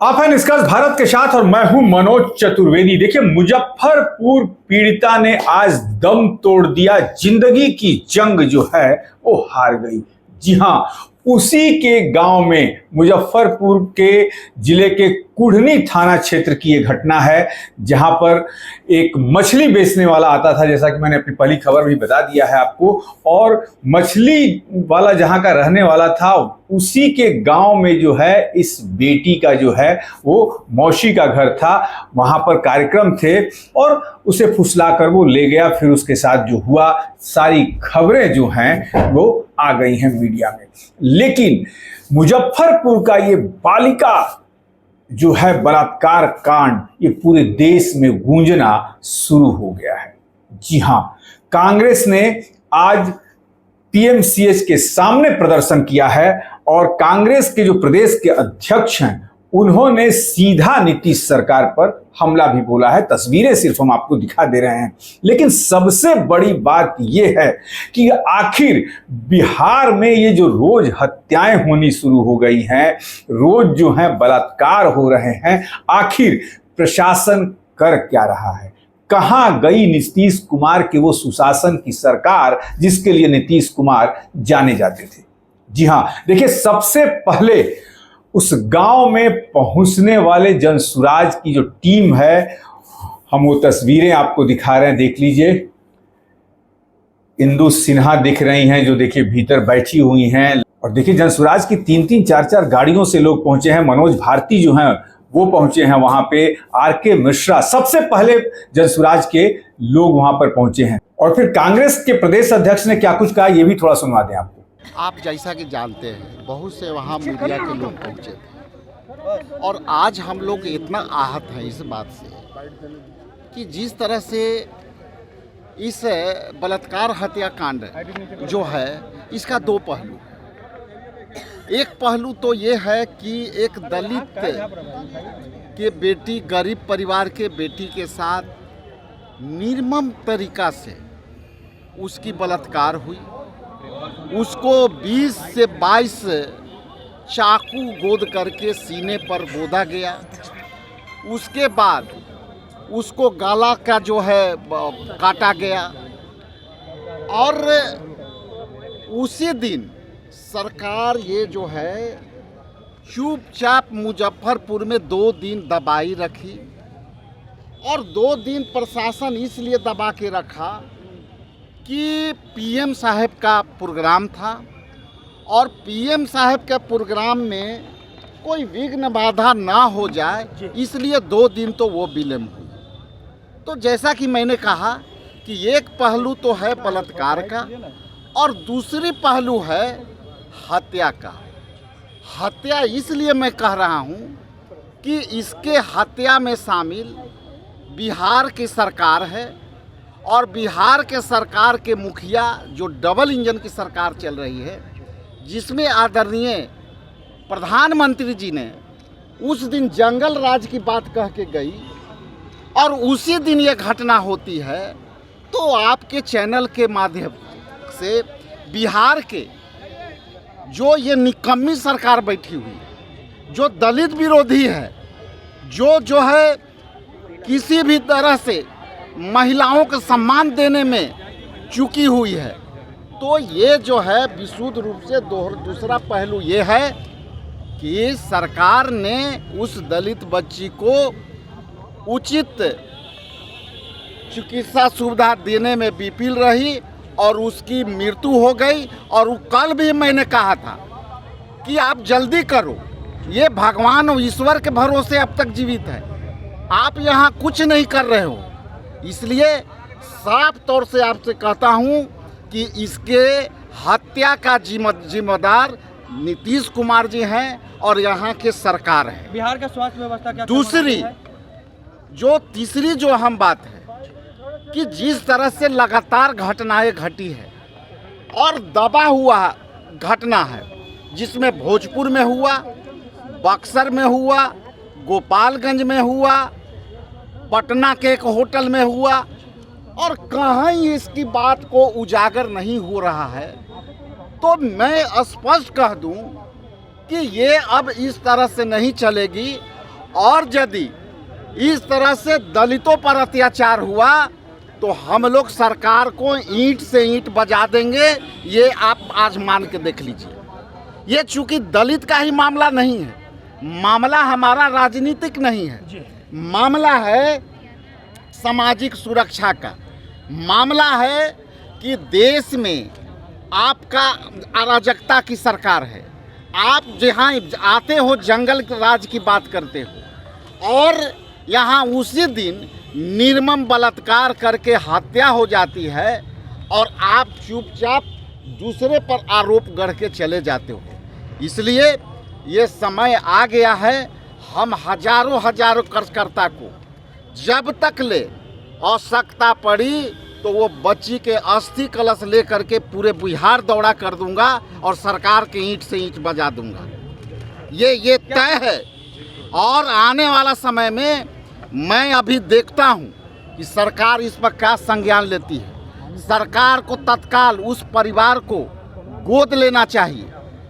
आप हैं निष्कर्ष भारत के साथ और मैं हूं मनोज चतुर्वेदी। देखिए, मुजफ्फरपुर पीड़िता ने आज दम तोड़ दिया। जिंदगी की जंग जो है वो हार गई। जी हां, उसी के गांव में मुजफ्फरपुर के जिले के कुढ़नी थाना क्षेत्र की ये घटना है, जहां पर एक मछली बेचने वाला आता था, जैसा कि मैंने अपनी पहली खबर भी बता दिया है आपको। और मछली वाला जहां का रहने वाला था, उसी के गांव में जो है इस बेटी का जो है वो मौसी का घर था। वहां पर कार्यक्रम थे और उसे फुसलाकर वो ले गया। फिर उसके साथ जो हुआ, सारी खबरें जो हैं वो आ गई हैं मीडिया में। लेकिन मुजफ्फरपुर का ये बालिका जो है बलात्कार कांड, ये पूरे देश में गूंजना शुरू हो गया है। जी हां, कांग्रेस ने आज पीएमसीएच के सामने प्रदर्शन किया है और कांग्रेस के जो प्रदेश के अध्यक्ष हैं, उन्होंने सीधा नीतीश सरकार पर हमला भी बोला है। तस्वीरें सिर्फ हम आपको दिखा दे रहे हैं, लेकिन सबसे बड़ी बात यह है कि आखिर बिहार में ये जो रोज हत्याएं होनी शुरू हो गई हैं, रोज जो है बलात्कार हो रहे हैं, आखिर प्रशासन कर क्या रहा है? कहां गई नीतीश कुमार की वो सुशासन की सरकार जिसके लिए नीतीश कुमार जाने जाते थे? जी हां, देखिए, सबसे पहले उस गांव में पहुंचने वाले जनसुराज की जो टीम है, हम वो तस्वीरें आपको दिखा रहे हैं, देख लीजिए। इंदु सिन्हा दिख रही हैं, जो देखिए भीतर बैठी हुई हैं। और देखिए, जनसुराज की 3-3, 4-4 गाड़ियों से लोग पहुंचे हैं। मनोज भारती जो हैं वो पहुंचे हैं वहां पे। आर.के. मिश्रा सबसे पहले जनसुराज के लोग वहां पर पहुंचे हैं। और फिर कांग्रेस के प्रदेश अध्यक्ष ने क्या कुछ कहा, ये भी थोड़ा सुनवा दें आपको। आप जैसा कि जानते हैं, बहुत से वहाँ मीडिया के लोग पहुँचे थे और आज हम लोग इतना आहत हैं इस बात से कि जिस तरह से इस बलात्कार हत्याकांड जो है, इसका दो पहलू है। एक पहलू तो ये है कि एक दलित के बेटी, गरीब परिवार के बेटी के साथ निर्मम तरीका से उसकी बलात्कार हुई। उसको 20 से 22 चाकू गोद करके सीने पर बोदा गया। उसके बाद उसको गला का जो है काटा गया और उसी दिन सरकार ये जो है चुपचाप मुजफ्फरपुर में 2 दिन दबाई रखी। और 2 दिन प्रशासन इसलिए दबा के रखा कि पीएम साहब का प्रोग्राम था और पीएम साहब के प्रोग्राम में कोई विघ्न बाधा ना हो जाए, इसलिए 2 दिन तो वो विलम्ब हुई। तो जैसा कि मैंने कहा कि एक पहलू तो है बलात्कार का और दूसरी पहलू है हत्या का। हत्या इसलिए मैं कह रहा हूँ कि इसके हत्या में शामिल बिहार की सरकार है और बिहार के सरकार के मुखिया जो डबल इंजन की सरकार चल रही है, जिसमें आदरणीय प्रधानमंत्री जी ने उस दिन जंगल राज की बात कह के गई और उसी दिन ये घटना होती है। तो आपके चैनल के माध्यम से बिहार के जो ये निकम्मी सरकार बैठी हुई, जो दलित विरोधी है, जो है किसी भी तरह से महिलाओं को सम्मान देने में चूकी हुई है, तो ये जो है विशुद्ध रूप से दूसरा पहलू ये है कि सरकार ने उस दलित बच्ची को उचित चिकित्सा सुविधा देने में विफल रही और उसकी मृत्यु हो गई। और कल भी मैंने कहा था कि आप जल्दी करो, ये भगवान और ईश्वर के भरोसे अब तक जीवित है, आप यहाँ कुछ नहीं कर रहे हो। इसलिए साफ तौर से आपसे कहता हूँ कि इसके हत्या का जिम्मेदार नीतीश कुमार जी हैं और यहाँ के सरकार है। बिहार का स्वास्थ्य व्यवस्था क्या? तीसरी जो अहम बात है कि जिस तरह से लगातार घटनाएं घटी है और दबा हुआ घटना है, जिसमें भोजपुर में हुआ, बक्सर में हुआ, गोपालगंज में हुआ, पटना के एक होटल में हुआ और कहीं इसकी बात को उजागर नहीं हो रहा है, तो मैं स्पष्ट कह दूं कि ये अब इस तरह से नहीं चलेगी और यदि इस तरह से दलितों पर अत्याचार हुआ तो हम लोग सरकार को ईंट से ईंट बजा देंगे। ये आप आज मान के देख लीजिए। ये चूंकि दलित का ही मामला नहीं है, मामला हमारा राजनीतिक नहीं है, मामला है सामाजिक सुरक्षा का। मामला है कि देश में आपका अराजकता की सरकार है। आप जहाँ आते हो जंगल राज की बात करते हो और यहाँ उसी दिन निर्मम बलात्कार करके हत्या हो जाती है और आप चुपचाप दूसरे पर आरोप गढ़ के चले जाते हो। इसलिए ये समय आ गया है, हम हजारों कार्यकर्ता को जब तक ले आवश्यकता पड़ी तो वो बच्ची के अस्थि कलश ले करके पूरे बिहार दौड़ा कर दूंगा और सरकार के ईंट से ईंट बजा दूंगा। ये तय है। और आने वाला समय में मैं अभी देखता हूँ कि सरकार इस पर क्या संज्ञान लेती है। सरकार को तत्काल उस परिवार को गोद लेना चाहिए।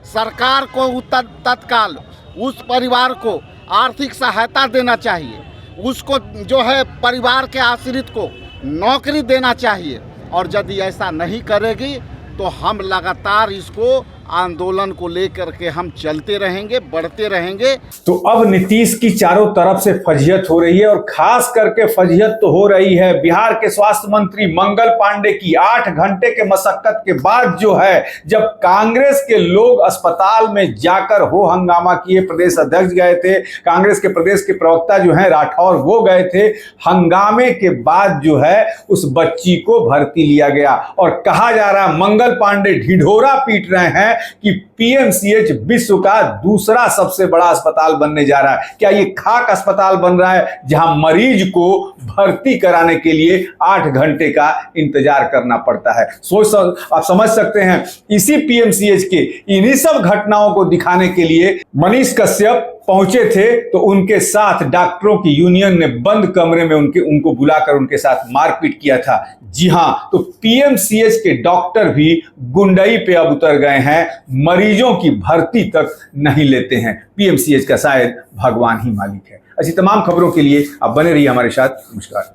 सरकार को तत्काल उस परिवार को आर्थिक सहायता देना चाहिए। उसको जो है परिवार के आश्रित को नौकरी देना चाहिए। और यदि ऐसा नहीं करेगी तो हम लगातार इसको आंदोलन को लेकर के हम चलते रहेंगे, बढ़ते रहेंगे। तो अब नीतीश की चारों तरफ से फजीहत हो रही है और खास करके फजीहत तो हो रही है बिहार के स्वास्थ्य मंत्री मंगल पांडे की। 8 घंटे के मशक्कत के बाद जो है, जब कांग्रेस के लोग अस्पताल में जाकर हो हंगामा किए, प्रदेश अध्यक्ष गए थे, कांग्रेस के प्रदेश के प्रवक्ता जो है राठौर वो गए थे, हंगामे के बाद जो है उस बच्ची को भर्ती लिया गया और कहा जा रहा है मंगल पांडे ढिढोरा पीट रहे हैं कि पीएमसीएच विश्व का दूसरा सबसे बड़ा अस्पताल बनने जा रहा है। क्या ये खाक अस्पताल बन रहा है जहां मरीज को भर्ती कराने के लिए 8 घंटे का इंतजार करना पड़ता है? आप समझ सकते हैं। इसी पीएमसीएच के इन्हीं सब घटनाओं को दिखाने के लिए मनीष कश्यप पहुंचे थे, तो उनके साथ डॉक्टरों की यूनियन ने बंद कमरे में उनको बुलाकर उनके साथ मारपीट किया था। जी हां, तो पीएमसीएच के डॉक्टर भी गुंडई पे अब उतर गए हैं, मरीजों की भर्ती तक नहीं लेते हैं। पीएमसीएच का शायद भगवान ही मालिक है। ऐसी तमाम खबरों के लिए आप बने रहिए हमारे साथ। नमस्कार।